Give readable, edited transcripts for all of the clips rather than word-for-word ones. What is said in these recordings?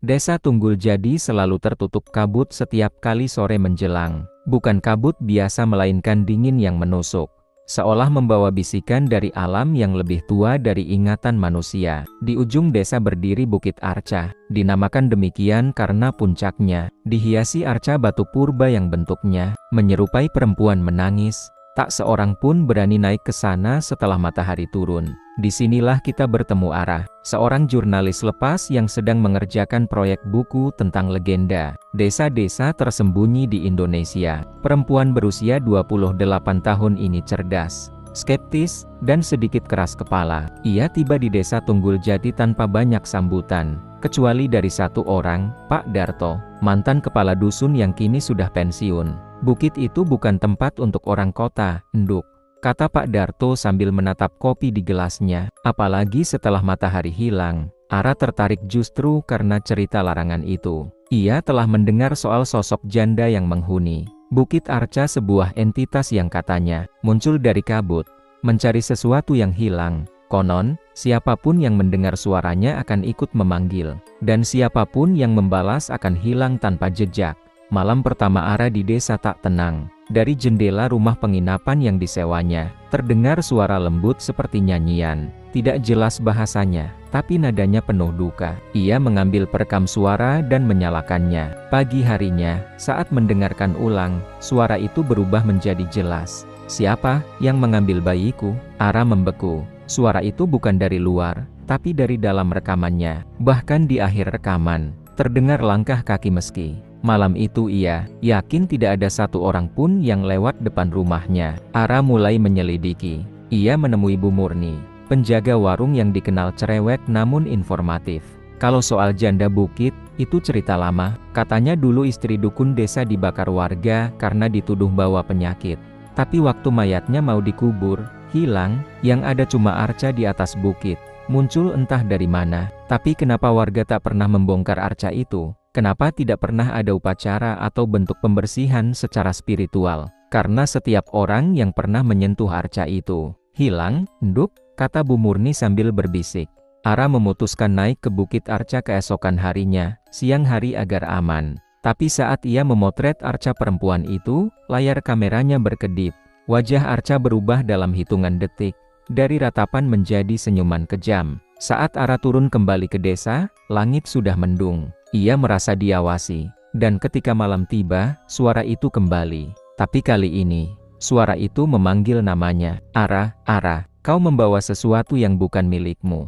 Desa Tunggul Jadi selalu tertutup kabut setiap kali sore menjelang. Bukan kabut biasa melainkan dingin yang menusuk. Seolah membawa bisikan dari alam yang lebih tua dari ingatan manusia. Di ujung desa berdiri Bukit Arca. Dinamakan demikian karena puncaknya dihiasi arca batu purba yang bentuknya menyerupai perempuan menangis. Tak seorang pun berani naik ke sana setelah matahari turun. Disinilah kita bertemu Ara, seorang jurnalis lepas yang sedang mengerjakan proyek buku tentang legenda desa-desa tersembunyi di Indonesia. Perempuan berusia 28 tahun ini cerdas, skeptis, dan sedikit keras kepala. Ia tiba di desa Tunggul Jadi tanpa banyak sambutan, kecuali dari satu orang, Pak Darto, mantan kepala dusun yang kini sudah pensiun. Bukit itu bukan tempat untuk orang kota, Nduk, kata Pak Darto sambil menatap kopi di gelasnya. Apalagi setelah matahari hilang. Ara tertarik justru karena cerita larangan itu. Ia telah mendengar soal sosok janda yang menghuni Bukit Arca, sebuah entitas yang katanya muncul dari kabut, mencari sesuatu yang hilang. Konon, siapapun yang mendengar suaranya akan ikut memanggil, dan siapapun yang membalas akan hilang tanpa jejak. Malam pertama Ara di desa tak tenang. Dari jendela rumah penginapan yang disewanya, terdengar suara lembut seperti nyanyian. Tidak jelas bahasanya, tapi nadanya penuh duka. Ia mengambil perekam suara dan menyalakannya. Pagi harinya, saat mendengarkan ulang, suara itu berubah menjadi jelas. Siapa yang mengambil bayiku? Ara membeku. Suara itu bukan dari luar, tapi dari dalam rekamannya. Bahkan di akhir rekaman, terdengar langkah kaki meski. Malam itu ia yakin tidak ada satu orang pun yang lewat depan rumahnya. Ara mulai menyelidiki. Ia menemui Bu Murni, penjaga warung yang dikenal cerewet namun informatif. Kalau soal janda bukit, itu cerita lama. Katanya dulu istri dukun desa dibakar warga karena dituduh bawa penyakit. Tapi waktu mayatnya mau dikubur, hilang, yang ada cuma arca di atas bukit. Muncul entah dari mana. Tapi kenapa warga tak pernah membongkar arca itu? Kenapa tidak pernah ada upacara atau bentuk pembersihan secara spiritual? Karena setiap orang yang pernah menyentuh arca itu hilang, Nduk, kata Bu Murni sambil berbisik. Ara memutuskan naik ke Bukit Arca keesokan harinya, siang hari agar aman. Tapi saat ia memotret arca perempuan itu, layar kameranya berkedip. Wajah arca berubah dalam hitungan detik, dari ratapan menjadi senyuman kejam. Saat Ara turun kembali ke desa, langit sudah mendung. Ia merasa diawasi, dan ketika malam tiba, suara itu kembali. Tapi kali ini, suara itu memanggil namanya. Ara, Ara, kau membawa sesuatu yang bukan milikmu.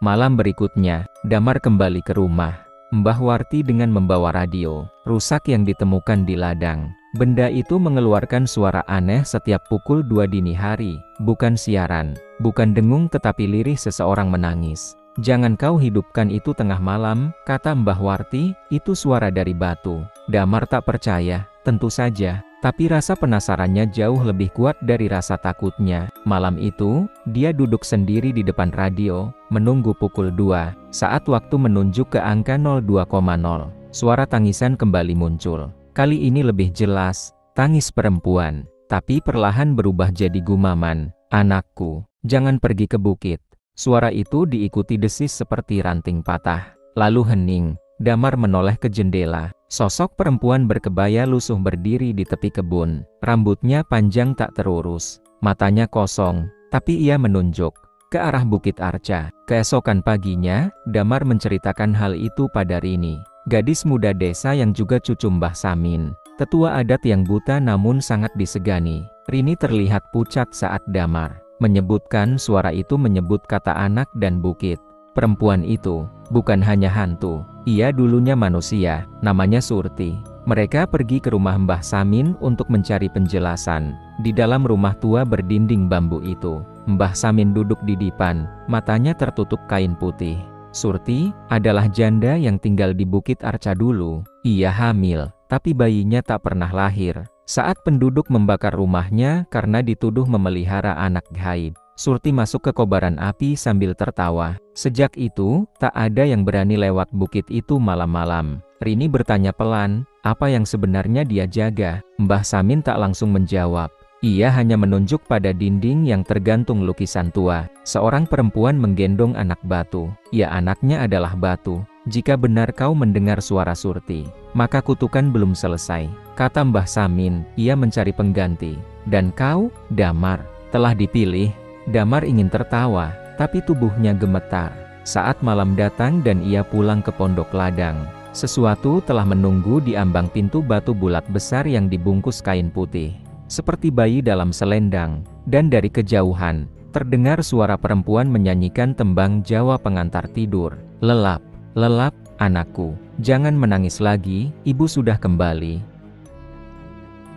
Malam berikutnya, Damar kembali ke rumah. Mbah Warti dengan membawa radio rusak yang ditemukan di ladang. Benda itu mengeluarkan suara aneh setiap pukul 2 dini hari. Bukan siaran, bukan dengung tetapi lirih seseorang menangis. Jangan kau hidupkan itu tengah malam, kata Mbah Warti, itu suara dari batu. Damar tak percaya, tentu saja, tapi rasa penasarannya jauh lebih kuat dari rasa takutnya. Malam itu, dia duduk sendiri di depan radio, menunggu pukul 2. Saat waktu menunjuk ke angka 02,0, suara tangisan kembali muncul. Kali ini lebih jelas, tangis perempuan, tapi perlahan berubah jadi gumaman. Anakku, jangan pergi ke bukit. Suara itu diikuti desis seperti ranting patah. Lalu hening. Damar menoleh ke jendela. Sosok perempuan berkebaya lusuh berdiri di tepi kebun. Rambutnya panjang tak terurus. Matanya kosong, tapi ia menunjuk ke arah Bukit Arca. Keesokan paginya, Damar menceritakan hal itu pada Rini, gadis muda desa yang juga cucu Mbah Samin. Tetua adat yang buta namun sangat disegani. Rini terlihat pucat saat Damar menyebutkan suara itu menyebut kata anak dan bukit. Perempuan itu bukan hanya hantu, ia dulunya manusia, namanya Surti. Mereka pergi ke rumah Mbah Samin untuk mencari penjelasan. Di dalam rumah tua berdinding bambu itu, Mbah Samin duduk di dipan, matanya tertutup kain putih. Surti adalah janda yang tinggal di Bukit Arca dulu. Ia hamil, tapi bayinya tak pernah lahir. Saat penduduk membakar rumahnya karena dituduh memelihara anak gaib, Surti masuk ke kobaran api sambil tertawa. Sejak itu, tak ada yang berani lewat bukit itu malam-malam. Rini bertanya pelan, apa yang sebenarnya dia jaga? Mbah Samin tak langsung menjawab. Ia hanya menunjuk pada dinding yang tergantung lukisan tua. Seorang perempuan menggendong anak batu. Ya, anaknya adalah batu. Jika benar kau mendengar suara Surti, maka kutukan belum selesai, kata Mbah Samin. Ia mencari pengganti. Dan kau, Damar, telah dipilih. Damar ingin tertawa, tapi tubuhnya gemetar. Saat malam datang dan ia pulang ke Pondok Ladang, sesuatu telah menunggu di ambang pintu batu bulat besar yang dibungkus kain putih, seperti bayi dalam selendang. Dan dari kejauhan, terdengar suara perempuan menyanyikan tembang Jawa pengantar tidur. Lelap, lelap, anakku, jangan menangis lagi, ibu sudah kembali.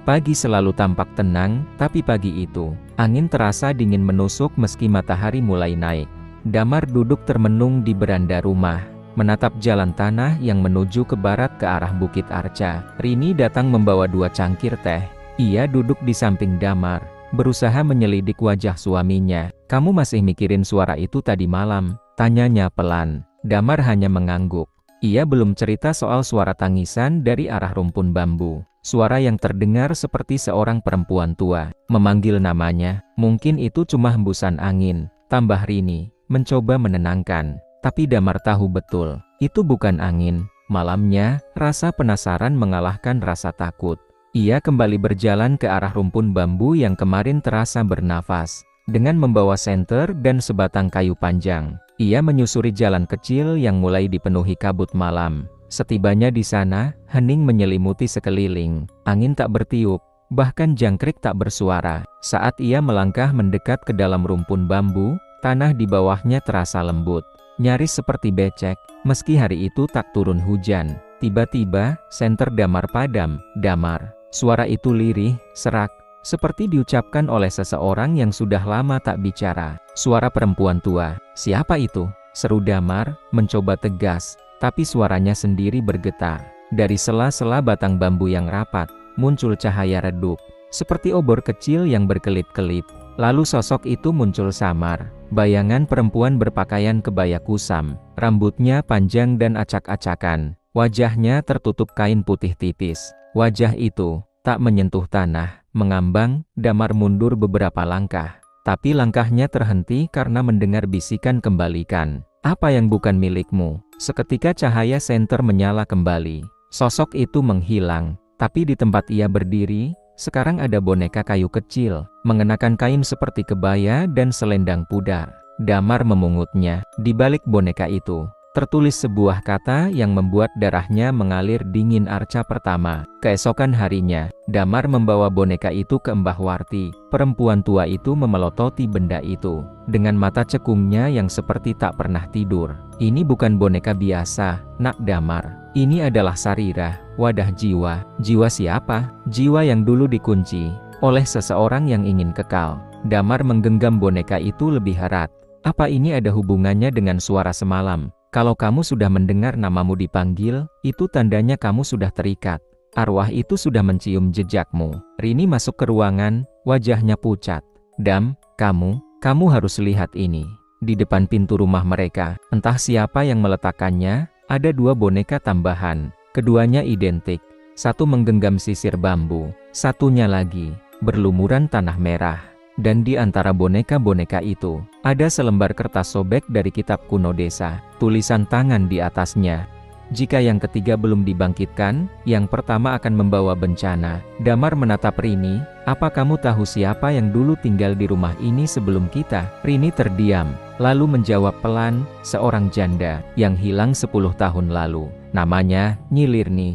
Pagi selalu tampak tenang, tapi pagi itu, angin terasa dingin menusuk meski matahari mulai naik. Damar duduk termenung di beranda rumah, menatap jalan tanah yang menuju ke barat ke arah Bukit Arca. Rini datang membawa 2 cangkir teh. Ia duduk di samping Damar, berusaha menyelidik wajah suaminya. Kamu masih mikirin suara itu tadi malam? Tanyanya pelan. Damar hanya mengangguk. Ia belum cerita soal suara tangisan dari arah rumpun bambu. Suara yang terdengar seperti seorang perempuan tua memanggil namanya. Mungkin itu cuma hembusan angin, tambah Rini, mencoba menenangkan. Tapi Damar tahu betul, itu bukan angin. Malamnya, rasa penasaran mengalahkan rasa takut. Ia kembali berjalan ke arah rumpun bambu yang kemarin terasa bernafas. Dengan membawa senter dan sebatang kayu panjang, ia menyusuri jalan kecil yang mulai dipenuhi kabut malam. Setibanya di sana, hening menyelimuti sekeliling. Angin tak bertiup, bahkan jangkrik tak bersuara. Saat ia melangkah mendekat ke dalam rumpun bambu, tanah di bawahnya terasa lembut, nyaris seperti becek. Meski hari itu tak turun hujan, tiba-tiba senter Damar padam. Damar. Suara itu lirih, serak, seperti diucapkan oleh seseorang yang sudah lama tak bicara. Suara perempuan tua. Siapa itu? Seru Damar, mencoba tegas, tapi suaranya sendiri bergetar. Dari sela-sela batang bambu yang rapat, muncul cahaya redup, seperti obor kecil yang berkelip-kelip. Lalu sosok itu muncul samar. Bayangan perempuan berpakaian kebaya kusam, rambutnya panjang dan acak-acakan. Wajahnya tertutup kain putih tipis. Wajah itu tak menyentuh tanah, mengambang. Damar mundur beberapa langkah, tapi langkahnya terhenti karena mendengar bisikan kembalikan. Apa yang bukan milikmu? Seketika cahaya senter menyala kembali. Sosok itu menghilang, tapi di tempat ia berdiri, sekarang ada boneka kayu kecil, mengenakan kain seperti kebaya dan selendang pudar. Damar memungutnya. Di balik boneka itu, tertulis sebuah kata yang membuat darahnya mengalir dingin. Arca pertama. Keesokan harinya, Damar membawa boneka itu ke Mbah Warti. Perempuan tua itu memelototi benda itu dengan mata cekungnya yang seperti tak pernah tidur. Ini bukan boneka biasa, Nak Damar. Ini adalah Sarirah, wadah jiwa. Jiwa siapa? Jiwa yang dulu dikunci oleh seseorang yang ingin kekal. Damar menggenggam boneka itu lebih erat. Apa ini ada hubungannya dengan suara semalam? Kalau kamu sudah mendengar namamu dipanggil, itu tandanya kamu sudah terikat. Arwah itu sudah mencium jejakmu. Rini masuk ke ruangan, wajahnya pucat. Dam, kamu harus lihat ini. Di depan pintu rumah mereka, entah siapa yang meletakkannya, ada 2 boneka tambahan. Keduanya identik. Satu menggenggam sisir bambu, satunya lagi berlumuran tanah merah. Dan di antara boneka-boneka itu, ada selembar kertas sobek dari kitab kuno desa, tulisan tangan di atasnya. Jika yang ketiga belum dibangkitkan, yang pertama akan membawa bencana. Damar menatap Rini. Apa kamu tahu siapa yang dulu tinggal di rumah ini sebelum kita? Rini terdiam, lalu menjawab pelan, seorang janda, yang hilang 10 tahun lalu. Namanya, Nyi Lirni.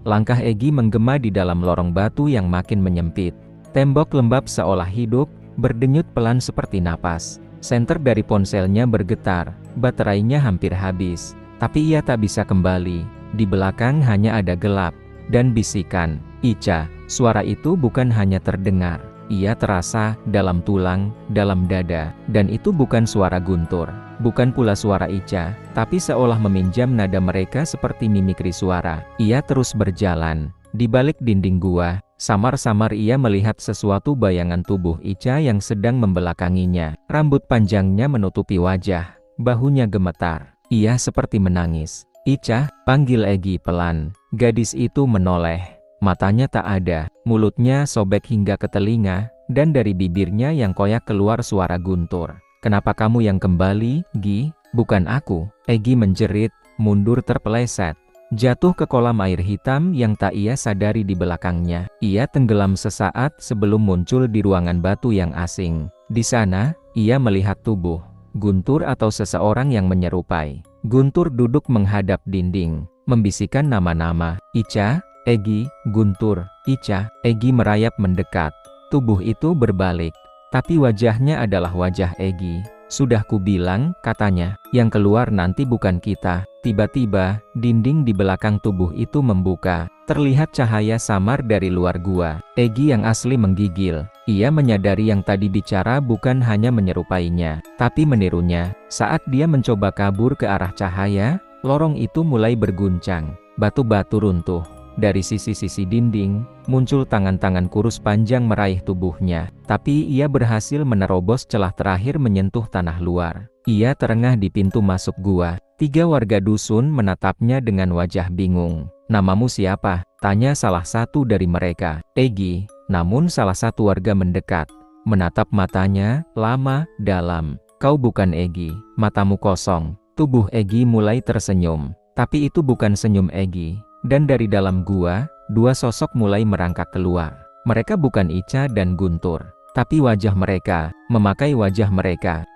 Langkah Egi menggema di dalam lorong batu yang makin menyempit. Tembok lembab seolah hidup, berdenyut pelan seperti napas. Senter dari ponselnya bergetar, baterainya hampir habis. Tapi ia tak bisa kembali. Di belakang hanya ada gelap dan bisikan. Ica. Suara itu bukan hanya terdengar, ia terasa dalam tulang, dalam dada. Dan itu bukan suara guntur, bukan pula suara Ica, tapi seolah meminjam nada mereka seperti mimikri suara. Ia terus berjalan. Di balik dinding gua, samar-samar ia melihat sesuatu bayangan tubuh Ica yang sedang membelakanginya. Rambut panjangnya menutupi wajah, bahunya gemetar. Ia seperti menangis. Ica, panggil Egi pelan. Gadis itu menoleh. Matanya tak ada, mulutnya sobek hingga ke telinga, dan dari bibirnya yang koyak keluar suara guntur. Kenapa kamu yang kembali, Gi? Bukan aku, Egi menjerit, mundur terpeleset. Jatuh ke kolam air hitam yang tak ia sadari di belakangnya. Ia tenggelam sesaat sebelum muncul di ruangan batu yang asing. Di sana, ia melihat tubuh Guntur atau seseorang yang menyerupai. Guntur duduk menghadap dinding, membisikkan nama-nama. Ica, Egi, Guntur, Ica. Egi merayap mendekat. Tubuh itu berbalik, tapi wajahnya adalah wajah Egi. Sudah kubilang, katanya, yang keluar nanti bukan kita. Tiba-tiba, dinding di belakang tubuh itu membuka. Terlihat cahaya samar dari luar gua. Egi yang asli menggigil. Ia menyadari yang tadi bicara bukan hanya menyerupainya, tapi menirunya. Saat dia mencoba kabur ke arah cahaya, lorong itu mulai berguncang. Batu-batu runtuh. Dari sisi-sisi dinding, muncul tangan-tangan kurus panjang meraih tubuhnya. Tapi ia berhasil menerobos celah terakhir menyentuh tanah luar. Ia terengah di pintu masuk gua. 3 warga dusun menatapnya dengan wajah bingung. "Namamu siapa?" tanya salah satu dari mereka. "Egi." Namun salah satu warga mendekat, menatap matanya, lama, dalam. "Kau bukan Egi." Matamu kosong. Tubuh Egi mulai tersenyum. Tapi itu bukan senyum Egi. Dan dari dalam gua, 2 sosok mulai merangkak keluar. Mereka bukan Ica dan Guntur, tapi wajah mereka, memakai wajah mereka.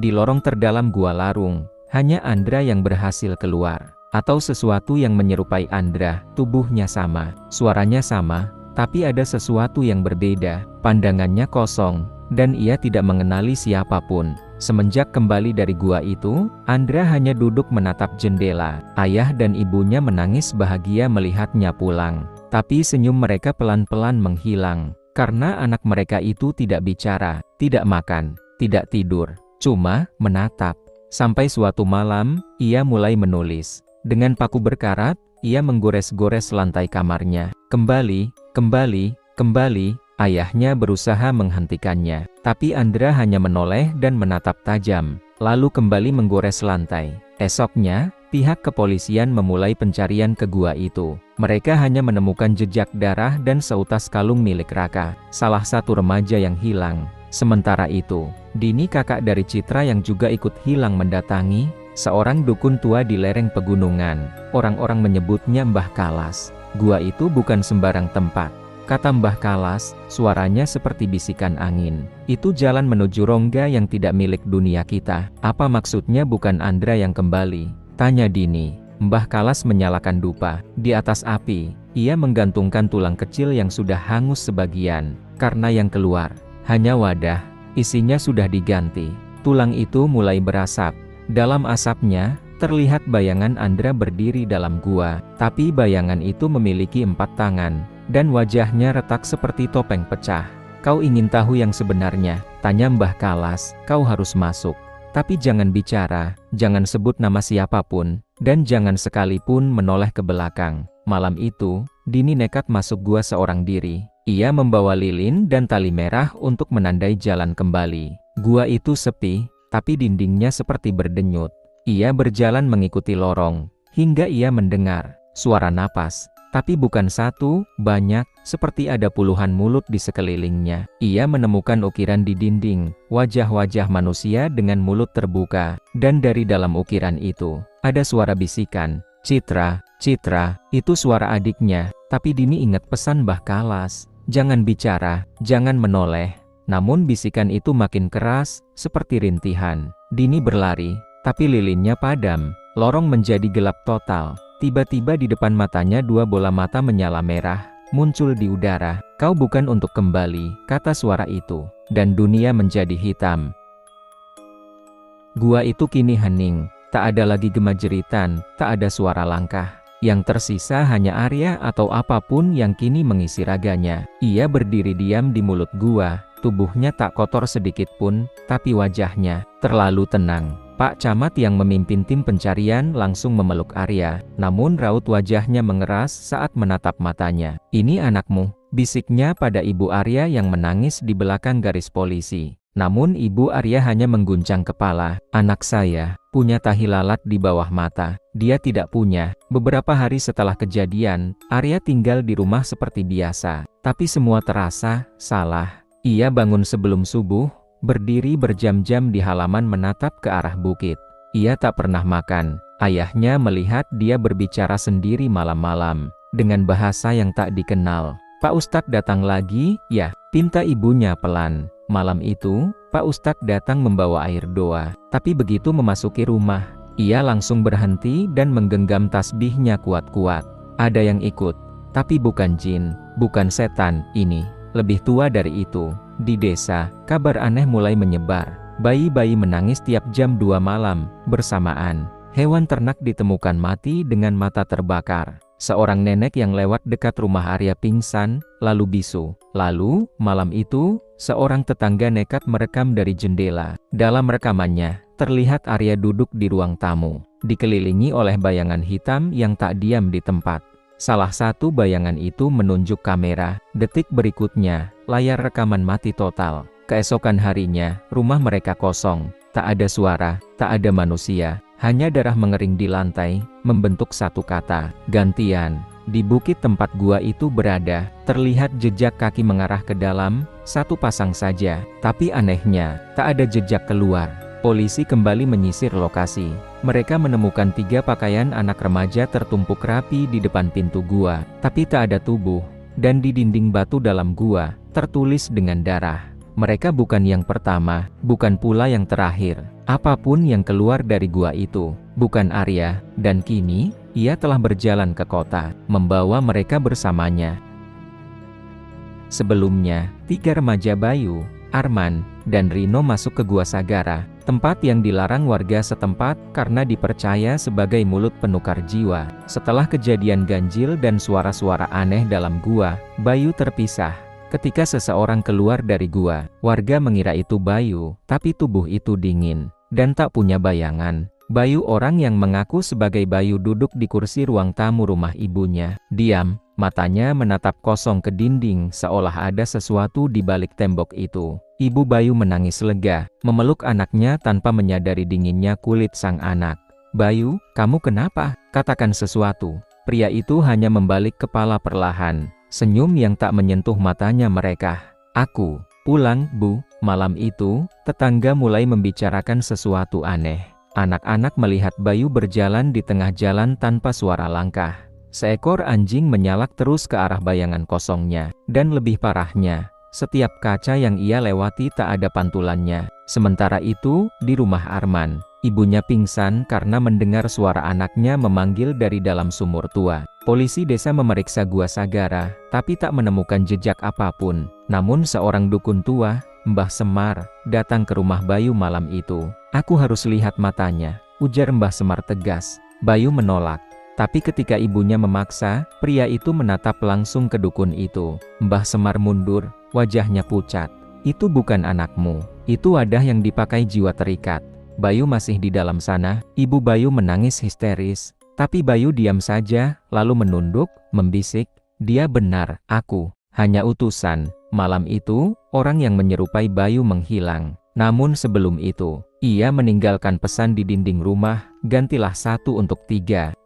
Di lorong terdalam gua larung, hanya Andra yang berhasil keluar. Atau sesuatu yang menyerupai Andra, tubuhnya sama, suaranya sama, tapi ada sesuatu yang berbeda. Pandangannya kosong, dan ia tidak mengenali siapapun. Semenjak kembali dari gua itu, Andra hanya duduk menatap jendela. Ayah dan ibunya menangis bahagia melihatnya pulang. Tapi senyum mereka pelan-pelan menghilang. Karena anak mereka itu tidak bicara, tidak makan, tidak tidur, cuma menatap. Sampai suatu malam, ia mulai menulis. Dengan paku berkarat, ia menggores-gores lantai kamarnya. Kembali, kembali, kembali. Ayahnya berusaha menghentikannya, tapi Andra hanya menoleh dan menatap tajam, lalu kembali menggores lantai. Esoknya, pihak kepolisian memulai pencarian ke gua itu. Mereka hanya menemukan jejak darah dan seutas kalung milik Raka, salah satu remaja yang hilang. Sementara itu, Dini, kakak dari Citra yang juga ikut hilang, mendatangi seorang dukun tua di lereng pegunungan. Orang-orang menyebutnya Mbah Kalas. Gua itu bukan sembarang tempat, kata Mbah Kalas, suaranya seperti bisikan angin. Itu jalan menuju rongga yang tidak milik dunia kita. Apa maksudnya bukan Andra yang kembali? Tanya Dini. Mbah Kalas menyalakan dupa. Di atas api, ia menggantungkan tulang kecil yang sudah hangus sebagian. Karena yang keluar hanya wadah, isinya sudah diganti. Tulang itu mulai berasap. Dalam asapnya, terlihat bayangan Andra berdiri dalam gua. Tapi bayangan itu memiliki 4 tangan. Dan wajahnya retak seperti topeng pecah. "Kau ingin tahu yang sebenarnya?" tanya Mbah Kalas. "Kau harus masuk. Tapi jangan bicara, jangan sebut nama siapapun, dan jangan sekalipun menoleh ke belakang." Malam itu, Dini nekat masuk gua seorang diri. Ia membawa lilin dan tali merah untuk menandai jalan kembali. Gua itu sepi, tapi dindingnya seperti berdenyut. Ia berjalan mengikuti lorong, hingga ia mendengar suara napas. Tapi bukan satu, banyak, seperti ada puluhan mulut di sekelilingnya. Ia menemukan ukiran di dinding, wajah-wajah manusia dengan mulut terbuka. Dan dari dalam ukiran itu, ada suara bisikan, "Citra, Citra." Itu suara adiknya. Tapi Dini ingat pesan Mbah Kalas, jangan bicara, jangan menoleh. Namun bisikan itu makin keras, seperti rintihan. Dini berlari, tapi lilinnya padam. Lorong menjadi gelap total. Tiba-tiba di depan matanya 2 bola mata menyala merah, muncul di udara. "Kau bukan untuk kembali," kata suara itu. Dan dunia menjadi hitam. Gua itu kini hening, tak ada lagi gema jeritan, tak ada suara langkah. Yang tersisa hanya Arya atau apapun yang kini mengisi raganya. Ia berdiri diam di mulut gua, tubuhnya tak kotor sedikit pun, tapi wajahnya terlalu tenang. Pak Camat yang memimpin tim pencarian langsung memeluk Arya, namun raut wajahnya mengeras saat menatap matanya. "Ini anakmu," bisiknya pada ibu Arya yang menangis di belakang garis polisi. Namun ibu Arya hanya mengguncang kepala. "Anak saya punya tahi lalat di bawah mata." Dia tidak punya. Beberapa hari setelah kejadian, Arya tinggal di rumah seperti biasa. Tapi semua terasa salah. Ia bangun sebelum subuh, berdiri berjam-jam di halaman menatap ke arah bukit. Ia tak pernah makan. Ayahnya melihat dia berbicara sendiri malam-malam, dengan bahasa yang tak dikenal. "Pak Ustadz datang lagi, ya?" pinta ibunya pelan. Malam itu, Pak Ustadz datang membawa air doa. Tapi begitu memasuki rumah, ia langsung berhenti dan menggenggam tasbihnya kuat-kuat. Ada yang ikut, tapi bukan jin, bukan setan, ini lebih tua dari itu. Di desa, kabar aneh mulai menyebar. Bayi-bayi menangis tiap jam 2 malam, bersamaan. Hewan ternak ditemukan mati dengan mata terbakar. Seorang nenek yang lewat dekat rumah Arya pingsan, lalu bisu. Lalu, malam itu, seorang tetangga nekat merekam dari jendela. Dalam rekamannya, terlihat Arya duduk di ruang tamu, dikelilingi oleh bayangan hitam yang tak diam di tempat. Salah satu bayangan itu menunjuk kamera. Detik berikutnya, layar rekaman mati total. Keesokan harinya, rumah mereka kosong. Tak ada suara, tak ada manusia. Hanya darah mengering di lantai, membentuk satu kata, gantian. Di bukit tempat gua itu berada, terlihat jejak kaki mengarah ke dalam, satu pasang saja. Tapi anehnya, tak ada jejak keluar. Polisi kembali menyisir lokasi. Mereka menemukan 3 pakaian anak remaja tertumpuk rapi di depan pintu gua, tapi tak ada tubuh. Dan di dinding batu dalam gua, tertulis dengan darah. Mereka bukan yang pertama, bukan pula yang terakhir. Apapun yang keluar dari gua itu, bukan Arya, dan kini, ia telah berjalan ke kota, membawa mereka bersamanya. Sebelumnya, 3 remaja Bayu, Arman, dan Rino masuk ke Gua Sagara, tempat yang dilarang warga setempat karena dipercaya sebagai mulut penukar jiwa. Setelah kejadian ganjil dan suara-suara aneh dalam gua, Bayu terpisah. Ketika seseorang keluar dari gua, warga mengira itu Bayu, tapi tubuh itu dingin, dan tak punya bayangan. Bayu, orang yang mengaku sebagai Bayu, duduk di kursi ruang tamu rumah ibunya. Diam, matanya menatap kosong ke dinding seolah ada sesuatu di balik tembok itu. Ibu Bayu menangis lega, memeluk anaknya tanpa menyadari dinginnya kulit sang anak. "Bayu, kamu kenapa? Katakan sesuatu." Pria itu hanya membalik kepala perlahan. Senyum yang tak menyentuh matanya mereka. "Aku pulang, Bu." Malam itu, tetangga mulai membicarakan sesuatu aneh. Anak-anak melihat Bayu berjalan di tengah jalan tanpa suara langkah. Seekor anjing menyalak terus ke arah bayangan kosongnya. Dan lebih parahnya, setiap kaca yang ia lewati tak ada pantulannya. Sementara itu, di rumah Arman, ibunya pingsan karena mendengar suara anaknya memanggil dari dalam sumur tua. Polisi desa memeriksa Gua Sagara, tapi tak menemukan jejak apapun. Namun seorang dukun tua, Mbah Semar, datang ke rumah Bayu malam itu. "Aku harus lihat matanya," ujar Mbah Semar tegas. Bayu menolak. Tapi ketika ibunya memaksa, pria itu menatap langsung ke dukun itu. Mbah Semar mundur, wajahnya pucat. "Itu bukan anakmu. Itu wadah yang dipakai jiwa terikat. Bayu masih di dalam sana." Ibu Bayu menangis histeris. Tapi Bayu diam saja, lalu menunduk, membisik, "Dia benar, aku hanya utusan." Malam itu, orang yang menyerupai Bayu menghilang. Namun sebelum itu, ia meninggalkan pesan di dinding rumah, "Gantilah 1 untuk 3."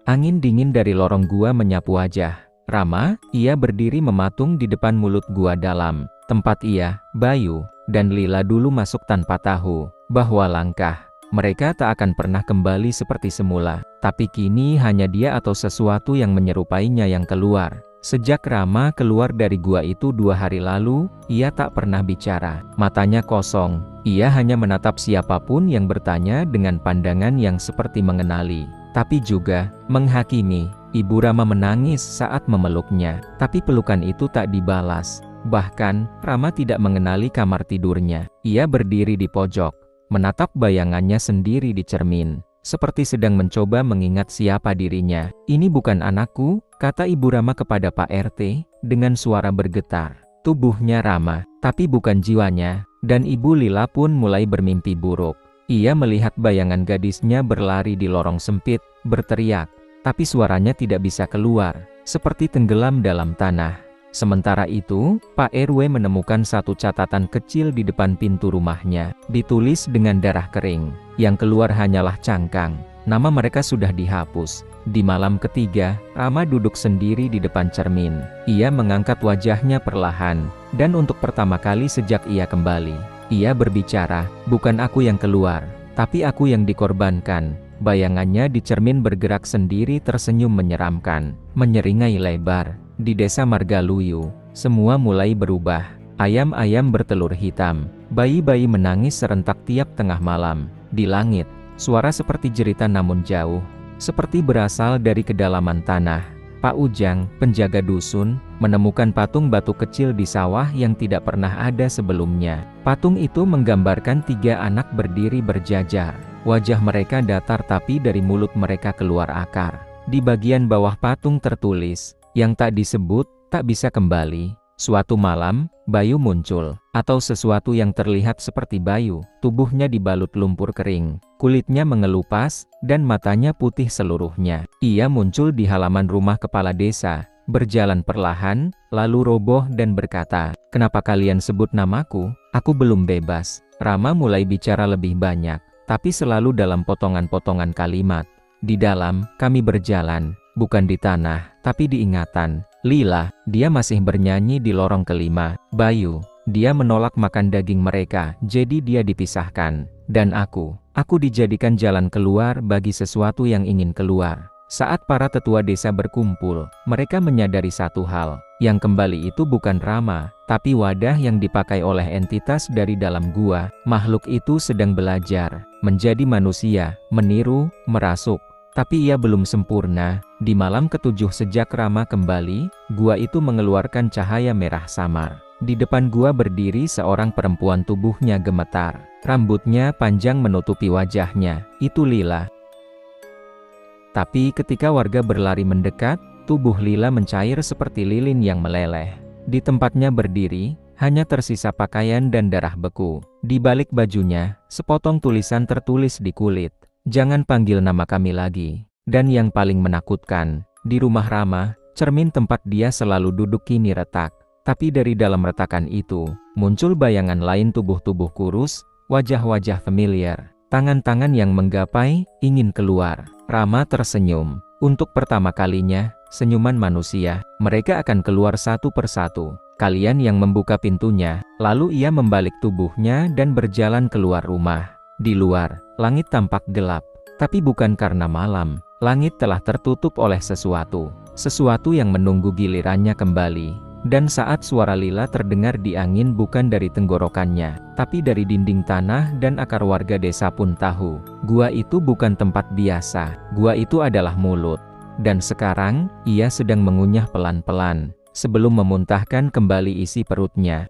Angin dingin dari lorong gua menyapu wajah Rama. Ia berdiri mematung di depan mulut gua dalam, tempat ia, Bayu, dan Lila dulu masuk tanpa tahu bahwa langkah mereka tak akan pernah kembali seperti semula. Tapi kini hanya dia atau sesuatu yang menyerupainya yang keluar. Sejak Rama keluar dari gua itu 2 hari lalu, ia tak pernah bicara. Matanya kosong. Ia hanya menatap siapapun yang bertanya dengan pandangan yang seperti mengenali, tapi juga menghakimi. Ibu Rama menangis saat memeluknya, tapi pelukan itu tak dibalas. Bahkan, Rama tidak mengenali kamar tidurnya. Ia berdiri di pojok, menatap bayangannya sendiri di cermin, seperti sedang mencoba mengingat siapa dirinya. "Ini bukan anakku," kata Ibu Rama kepada Pak RT, dengan suara bergetar. Tubuhnya Rama, tapi bukan jiwanya, dan Ibu Lila pun mulai bermimpi buruk. Ia melihat bayangan gadisnya berlari di lorong sempit, berteriak, tapi suaranya tidak bisa keluar, seperti tenggelam dalam tanah. Sementara itu, Pak RW menemukan satu catatan kecil di depan pintu rumahnya, ditulis dengan darah kering. Yang keluar hanyalah cangkang. Nama mereka sudah dihapus. Di malam ketiga, Rama duduk sendiri di depan cermin. Ia mengangkat wajahnya perlahan, dan untuk pertama kali sejak ia kembali, ia berbicara, "Bukan aku yang keluar, tapi aku yang dikorbankan." Bayangannya di cermin bergerak sendiri tersenyum menyeramkan, menyeringai lebar. Di desa Margaluyu, semua mulai berubah. Ayam-ayam bertelur hitam, bayi-bayi menangis serentak tiap tengah malam. Di langit, suara seperti jeritan namun jauh, seperti berasal dari kedalaman tanah. Pak Ujang, penjaga dusun, menemukan patung batu kecil di sawah yang tidak pernah ada sebelumnya. Patung itu menggambarkan 3 anak berdiri berjajar. Wajah mereka datar tapi dari mulut mereka keluar akar. Di bagian bawah patung tertulis, "Yang tak disebut, tak bisa kembali." Suatu malam, Bayu muncul, atau sesuatu yang terlihat seperti Bayu. Tubuhnya dibalut lumpur kering, kulitnya mengelupas, dan matanya putih seluruhnya. Ia muncul di halaman rumah kepala desa, berjalan perlahan, lalu roboh dan berkata, "Kenapa kalian sebut namaku? Aku belum bebas." Rama mulai bicara lebih banyak, tapi selalu dalam potongan-potongan kalimat. "Di dalam, kami berjalan, bukan di tanah, tapi di ingatan." Lila, dia masih bernyanyi di lorong kelima. Bayu, dia menolak makan daging mereka, jadi dia dipisahkan. Dan aku dijadikan jalan keluar bagi sesuatu yang ingin keluar. Saat para tetua desa berkumpul, mereka menyadari satu hal, yang kembali itu bukan Rama, tapi wadah yang dipakai oleh entitas dari dalam gua. Makhluk itu sedang belajar, menjadi manusia, meniru, merasuk. Tapi ia belum sempurna. Di malam ketujuh sejak Rama kembali, gua itu mengeluarkan cahaya merah samar. Di depan gua berdiri seorang perempuan, tubuhnya gemetar. Rambutnya panjang menutupi wajahnya. Itu Lila. Tapi ketika warga berlari mendekat, tubuh Lila mencair seperti lilin yang meleleh. Di tempatnya berdiri, hanya tersisa pakaian dan darah beku. Di balik bajunya, sepotong tulisan tertulis di kulit. "Jangan panggil nama kami lagi." Dan yang paling menakutkan, di rumah Rama, cermin tempat dia selalu duduk kini retak. Tapi dari dalam retakan itu, muncul bayangan lain, tubuh-tubuh kurus, wajah-wajah familiar, tangan-tangan yang menggapai, ingin keluar. Rama tersenyum. Untuk pertama kalinya, senyuman manusia. Mereka akan keluar satu persatu. Kalian yang membuka pintunya. Lalu ia membalik tubuhnya dan berjalan keluar rumah. Di luar, langit tampak gelap. Tapi bukan karena malam. Langit telah tertutup oleh sesuatu yang menunggu gilirannya kembali. Dan saat suara Lila terdengar di angin, bukan dari tenggorokannya, tapi dari dinding tanah, dan akar warga desa pun tahu, gua itu bukan tempat biasa. Gua itu adalah mulut. Dan sekarang, ia sedang mengunyah pelan-pelan, sebelum memuntahkan kembali isi perutnya.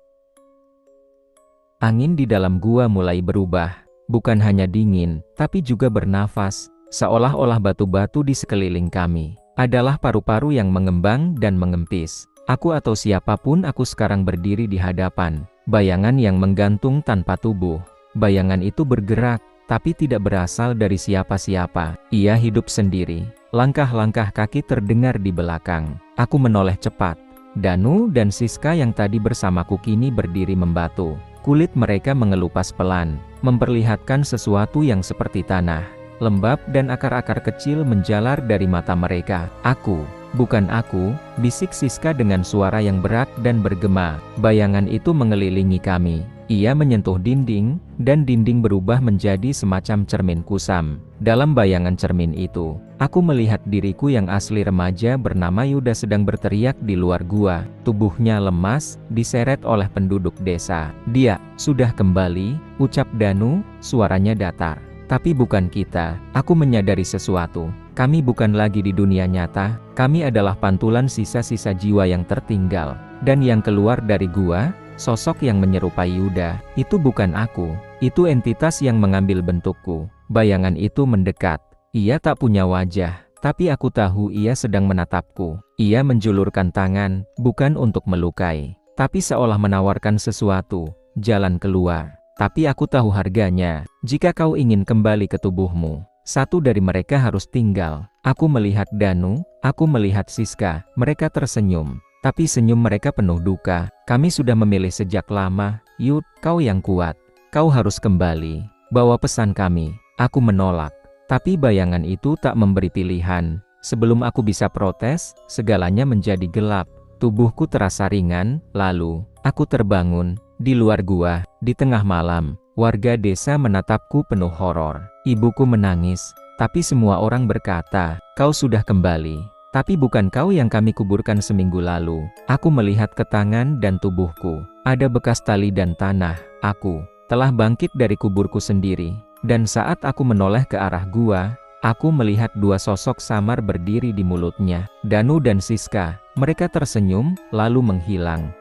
Angin di dalam gua mulai berubah, bukan hanya dingin, tapi juga bernafas. Seolah-olah batu-batu di sekeliling kami adalah paru-paru yang mengembang dan mengempis. Aku atau siapapun aku sekarang berdiri di hadapan bayangan yang menggantung tanpa tubuh. Bayangan itu bergerak, tapi tidak berasal dari siapa-siapa. Ia hidup sendiri. Langkah-langkah kaki terdengar di belakang. Aku menoleh cepat. Danu dan Siska yang tadi bersamaku kini berdiri membatu. Kulit mereka mengelupas pelan, memperlihatkan sesuatu yang seperti tanah lembab, dan akar-akar kecil menjalar dari mata mereka. "Aku, bukan aku," bisik Siska dengan suara yang berat dan bergema. Bayangan itu mengelilingi kami. Ia menyentuh dinding, dan dinding berubah menjadi semacam cermin kusam. Dalam bayangan cermin itu, aku melihat diriku yang asli remaja bernama Yuda sedang berteriak di luar gua. Tubuhnya lemas, diseret oleh penduduk desa. "Dia sudah kembali," ucap Danu, suaranya datar. "Tapi bukan kita." Aku menyadari sesuatu. Kami bukan lagi di dunia nyata. Kami adalah pantulan sisa-sisa jiwa yang tertinggal. Dan yang keluar dari gua, sosok yang menyerupai Yuda, itu bukan aku. Itu entitas yang mengambil bentukku. Bayangan itu mendekat. Ia tak punya wajah, tapi aku tahu ia sedang menatapku. Ia menjulurkan tangan, bukan untuk melukai, tapi seolah menawarkan sesuatu, jalan keluar. Tapi aku tahu harganya. Jika kau ingin kembali ke tubuhmu, satu dari mereka harus tinggal. Aku melihat Danu, aku melihat Siska. Mereka tersenyum, tapi senyum mereka penuh duka. "Kami sudah memilih sejak lama. Yud, kau yang kuat. Kau harus kembali. Bawa pesan kami." Aku menolak. Tapi bayangan itu tak memberi pilihan. Sebelum aku bisa protes, segalanya menjadi gelap. Tubuhku terasa ringan, lalu aku terbangun. Di luar gua, di tengah malam, warga desa menatapku penuh horor. Ibuku menangis, tapi semua orang berkata, "Kau sudah kembali." Tapi bukan kau yang kami kuburkan seminggu lalu. Aku melihat ke tangan dan tubuhku. Ada bekas tali dan tanah. Aku telah bangkit dari kuburku sendiri. Dan saat aku menoleh ke arah gua, aku melihat dua sosok samar berdiri di mulutnya. Danu dan Siska. Mereka tersenyum, lalu menghilang.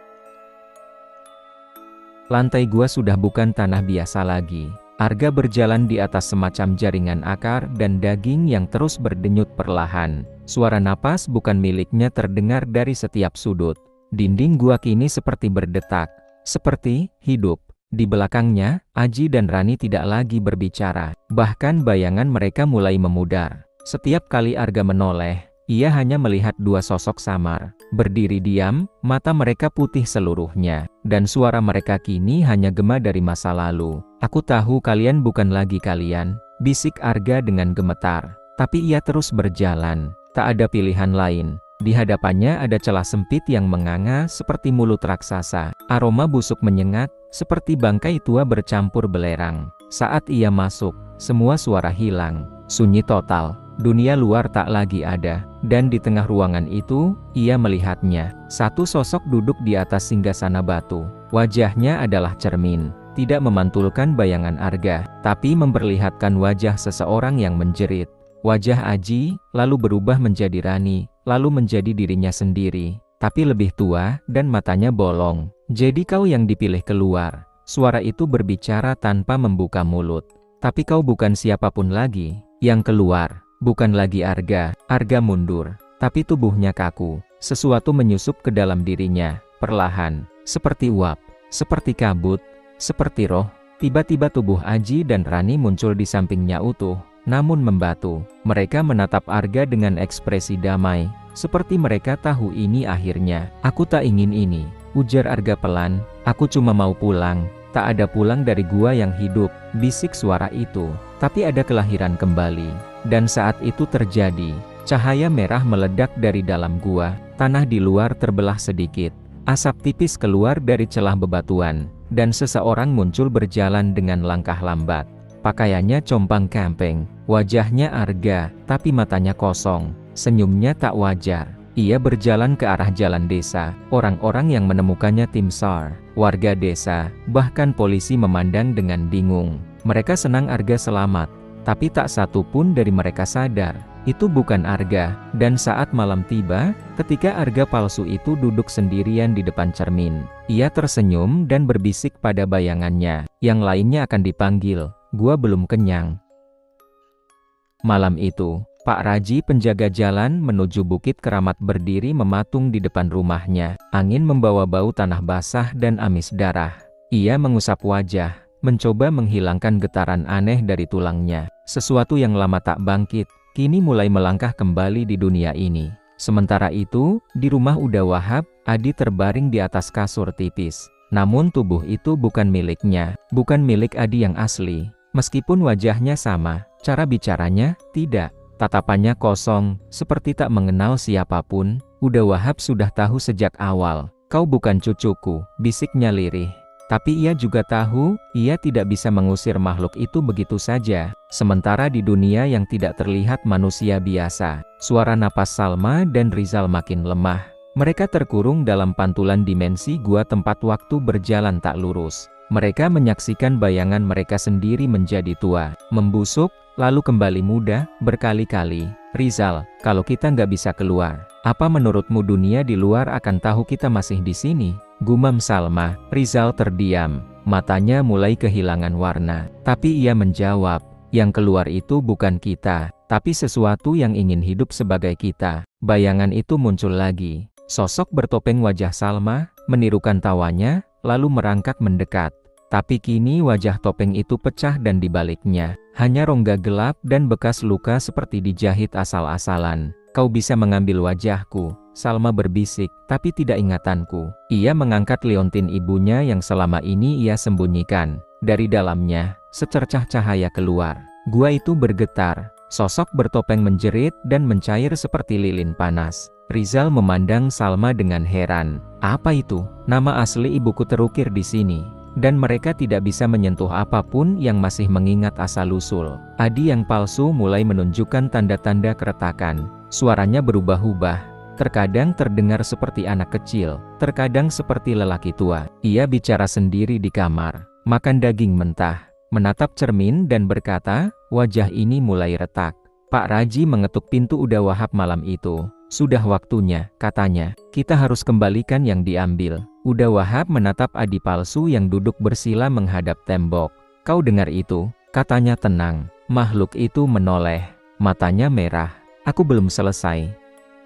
Lantai gua sudah bukan tanah biasa lagi. Arga berjalan di atas semacam jaringan akar dan daging yang terus berdenyut perlahan. Suara napas bukan miliknya terdengar dari setiap sudut. Dinding gua kini seperti berdetak, seperti hidup. Di belakangnya, Aji dan Rani tidak lagi berbicara. Bahkan bayangan mereka mulai memudar. Setiap kali Arga menoleh, ia hanya melihat dua sosok samar. Berdiri diam, mata mereka putih seluruhnya. Dan suara mereka kini hanya gema dari masa lalu. "Aku tahu kalian bukan lagi kalian," bisik Arga dengan gemetar. Tapi ia terus berjalan. Tak ada pilihan lain. Di hadapannya ada celah sempit yang menganga seperti mulut raksasa. Aroma busuk menyengat, seperti bangkai tua bercampur belerang. Saat ia masuk, semua suara hilang. Sunyi total. Dunia luar tak lagi ada. Dan di tengah ruangan itu, ia melihatnya. Satu sosok duduk di atas singgasana batu. Wajahnya adalah cermin. Tidak memantulkan bayangan Arga, tapi memperlihatkan wajah seseorang yang menjerit. Wajah Aji, lalu berubah menjadi Rani, lalu menjadi dirinya sendiri. Tapi lebih tua, dan matanya bolong. "Jadi kau yang dipilih keluar." Suara itu berbicara tanpa membuka mulut. "Tapi kau bukan siapapun lagi. Yang keluar, bukan lagi Arga." Arga mundur. Tapi tubuhnya kaku. Sesuatu menyusup ke dalam dirinya, perlahan. Seperti uap, seperti kabut, seperti roh. Tiba-tiba tubuh Aji dan Rani muncul di sampingnya utuh, namun membatu. Mereka menatap Arga dengan ekspresi damai, seperti mereka tahu ini akhirnya. "Aku tak ingin ini," ujar Arga pelan. "Aku cuma mau pulang." "Tak ada pulang dari gua yang hidup," bisik suara itu. "Tapi ada kelahiran kembali." Dan saat itu terjadi. Cahaya merah meledak dari dalam gua. Tanah di luar terbelah sedikit. Asap tipis keluar dari celah bebatuan. Dan seseorang muncul berjalan dengan langkah lambat. Pakaiannya compang-camping, wajahnya Arga, tapi matanya kosong, senyumnya tak wajar. Ia berjalan ke arah jalan desa. Orang-orang yang menemukannya tim SAR, warga desa, bahkan polisi memandang dengan bingung. Mereka senang Arga selamat, tapi tak satu pun dari mereka sadar, itu bukan Arga. Dan saat malam tiba, ketika Arga palsu itu duduk sendirian di depan cermin, ia tersenyum dan berbisik pada bayangannya, "Yang lainnya akan dipanggil. Gua belum kenyang." Malam itu, Pak Raji penjaga jalan menuju Bukit Keramat berdiri mematung di depan rumahnya. Angin membawa bau tanah basah dan amis darah. Ia mengusap wajah, mencoba menghilangkan getaran aneh dari tulangnya. Sesuatu yang lama tak bangkit, kini mulai melangkah kembali di dunia ini. Sementara itu, di rumah Uda Wahab, Adi terbaring di atas kasur tipis. Namun tubuh itu bukan miliknya, bukan milik Adi yang asli. Meskipun wajahnya sama, cara bicaranya tidak. Tatapannya kosong, seperti tak mengenal siapapun. Uda Wahab sudah tahu sejak awal. "Kau bukan cucuku," bisiknya lirih. Tapi ia juga tahu, ia tidak bisa mengusir makhluk itu begitu saja. Sementara di dunia yang tidak terlihat manusia biasa, suara napas Salma dan Rizal makin lemah. Mereka terkurung dalam pantulan dimensi gua tempat waktu berjalan tak lurus. Mereka menyaksikan bayangan mereka sendiri menjadi tua, membusuk, lalu kembali muda, berkali-kali. "Rizal, kalau kita nggak bisa keluar, apa menurutmu dunia di luar akan tahu kita masih di sini?" gumam Salma. Rizal terdiam, matanya mulai kehilangan warna. Tapi ia menjawab, "Yang keluar itu bukan kita, tapi sesuatu yang ingin hidup sebagai kita." Bayangan itu muncul lagi. Sosok bertopeng wajah Salma, menirukan tawanya, lalu merangkak mendekat. Tapi kini wajah topeng itu pecah dan di baliknya hanya rongga gelap dan bekas luka seperti dijahit asal-asalan. "Kau bisa mengambil wajahku," Salma berbisik, "tapi tidak ingatanku." Ia mengangkat liontin ibunya yang selama ini ia sembunyikan. Dari dalamnya, secercah cahaya keluar. Gua itu bergetar, Sosok bertopeng menjerit dan mencair seperti lilin panas. Rizal memandang Salma dengan heran. Apa itu? Nama asli ibuku terukir di sini. Dan mereka tidak bisa menyentuh apapun yang masih mengingat asal-usul. Adi yang palsu mulai menunjukkan tanda-tanda keretakan. Suaranya berubah-ubah. Terkadang terdengar seperti anak kecil, terkadang seperti lelaki tua. Ia bicara sendiri di kamar, makan daging mentah, menatap cermin dan berkata, wajah ini mulai retak. Pak Raji mengetuk pintu Uda Wahab malam itu. Sudah waktunya, katanya, kita harus kembalikan yang diambil. Uda Wahab menatap Adi palsu yang duduk bersila menghadap tembok. Kau dengar itu? Katanya tenang. Makhluk itu menoleh, matanya merah. Aku belum selesai.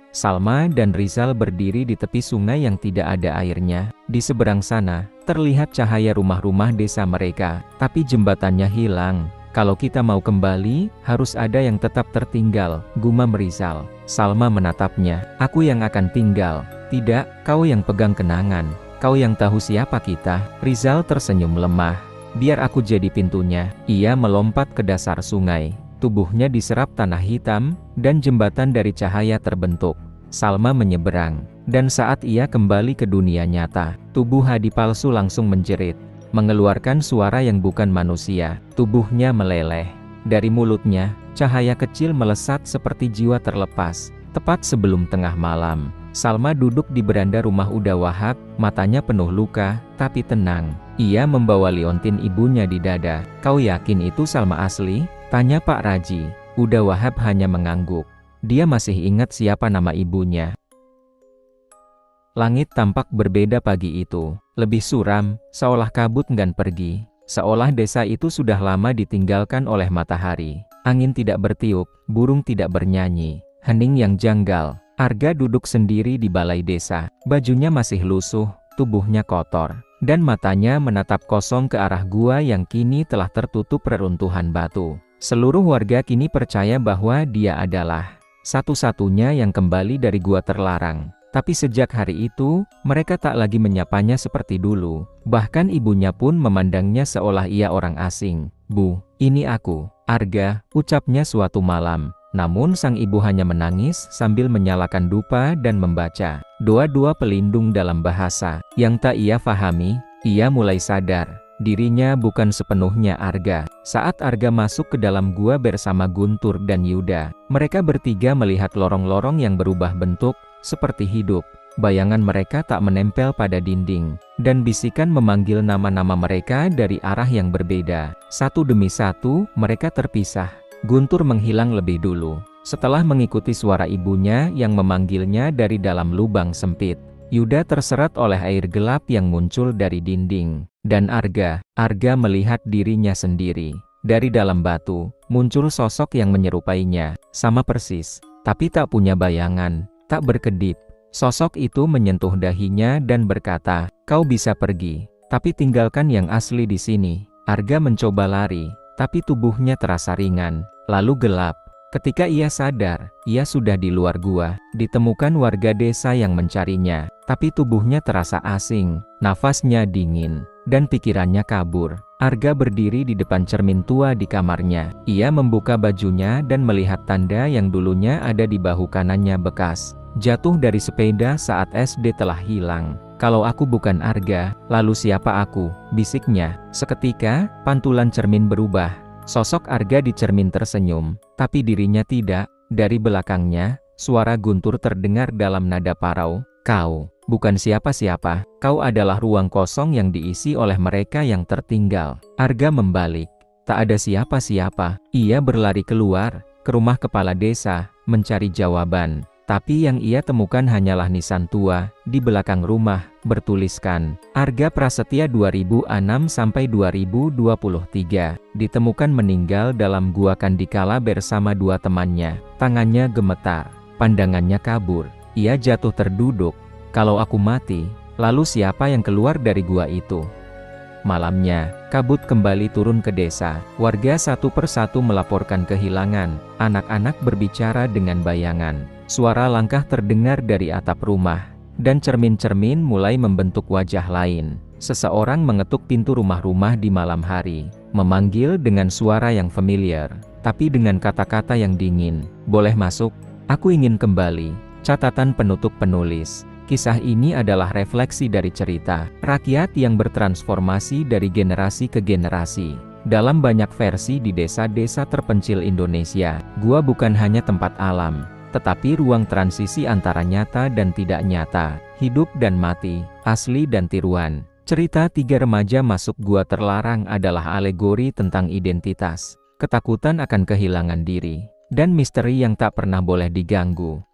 Salma dan Rizal berdiri di tepi sungai yang tidak ada airnya. Di seberang sana, terlihat cahaya rumah-rumah desa mereka, tapi jembatannya hilang. Kalau kita mau kembali, harus ada yang tetap tertinggal, gumam Rizal. Salma menatapnya. Aku yang akan tinggal. Tidak, kau yang pegang kenangan. Kau yang tahu siapa kita. Rizal tersenyum lemah. Biar aku jadi pintunya. Ia melompat ke dasar sungai. Tubuhnya diserap tanah hitam, dan jembatan dari cahaya terbentuk. Salma menyeberang, dan saat ia kembali ke dunia nyata, tubuh Adi palsu langsung menjerit, mengeluarkan suara yang bukan manusia. Tubuhnya meleleh. Dari mulutnya, cahaya kecil melesat seperti jiwa terlepas. Tepat sebelum tengah malam, Salma duduk di beranda rumah Uda Wahab, matanya penuh luka, tapi tenang. Ia membawa liontin ibunya di dada. Kau yakin itu Salma asli? Tanya Pak Raji. Uda Wahab hanya mengangguk. Dia masih ingat siapa nama ibunya. Langit tampak berbeda pagi itu. Lebih suram, seolah kabut enggan pergi. Seolah desa itu sudah lama ditinggalkan oleh matahari. Angin tidak bertiup, burung tidak bernyanyi. Hening yang janggal. Arga duduk sendiri di balai desa. Bajunya masih lusuh, tubuhnya kotor, dan matanya menatap kosong ke arah gua yang kini telah tertutup reruntuhan batu. Seluruh warga kini percaya bahwa dia adalah satu-satunya yang kembali dari gua terlarang. Tapi sejak hari itu, mereka tak lagi menyapanya seperti dulu. Bahkan ibunya pun memandangnya seolah ia orang asing. Bu, ini aku, Arga, ucapnya suatu malam. Namun sang ibu hanya menangis sambil menyalakan dupa dan membaca doa-doa pelindung dalam bahasa yang tak ia fahami. Ia mulai sadar. Dirinya bukan sepenuhnya Arga. Saat Arga masuk ke dalam gua bersama Guntur dan Yuda, mereka bertiga melihat lorong-lorong yang berubah bentuk, seperti hidup. Bayangan mereka tak menempel pada dinding, dan bisikan memanggil nama-nama mereka dari arah yang berbeda. Satu demi satu, mereka terpisah. Guntur menghilang lebih dulu, setelah mengikuti suara ibunya yang memanggilnya dari dalam lubang sempit. Yuda terserat oleh air gelap yang muncul dari dinding. Dan Arga melihat dirinya sendiri. Dari dalam batu, muncul sosok yang menyerupainya, sama persis, tapi tak punya bayangan, tak berkedip. Sosok itu menyentuh dahinya dan berkata, kau bisa pergi, tapi tinggalkan yang asli di sini. Arga mencoba lari, tapi tubuhnya terasa ringan, lalu gelap. Ketika ia sadar, ia sudah di luar gua. Ditemukan warga desa yang mencarinya, tapi tubuhnya terasa asing, nafasnya dingin, dan pikirannya kabur. Arga berdiri di depan cermin tua di kamarnya. Ia membuka bajunya dan melihat tanda yang dulunya ada di bahu kanannya bekas jatuh dari sepeda saat SD telah hilang. Kalau aku bukan Arga, lalu siapa aku? Bisiknya. Seketika, pantulan cermin berubah. Sosok Arga di cermin tersenyum, tapi dirinya tidak. Dari belakangnya, suara Guntur terdengar dalam nada parau. Kau bukan siapa-siapa, kau adalah ruang kosong yang diisi oleh mereka yang tertinggal. Arga membalik. Tak ada siapa-siapa. Ia berlari keluar, ke rumah kepala desa, mencari jawaban. Tapi yang ia temukan hanyalah nisan tua, di belakang rumah, bertuliskan, Arga Prasetya 2006-2023, ditemukan meninggal dalam gua Kandikala bersama dua temannya. Tangannya gemetar, pandangannya kabur, ia jatuh terduduk. Kalau aku mati, lalu siapa yang keluar dari gua itu? Malamnya, kabut kembali turun ke desa. Warga satu persatu melaporkan kehilangan. Anak-anak berbicara dengan bayangan. Suara langkah terdengar dari atap rumah, dan cermin-cermin mulai membentuk wajah lain. Seseorang mengetuk pintu rumah-rumah di malam hari, memanggil dengan suara yang familiar. tapi dengan kata-kata yang dingin. "Boleh masuk? Aku ingin kembali." Catatan penutup penulis. Kisah ini adalah refleksi dari cerita rakyat yang bertransformasi dari generasi ke generasi. Dalam banyak versi di desa-desa terpencil Indonesia, gua bukan hanya tempat alam, tetapi ruang transisi antara nyata dan tidak nyata, hidup dan mati, asli dan tiruan. Cerita tiga remaja masuk gua terlarang adalah alegori tentang identitas, ketakutan akan kehilangan diri, dan misteri yang tak pernah boleh diganggu.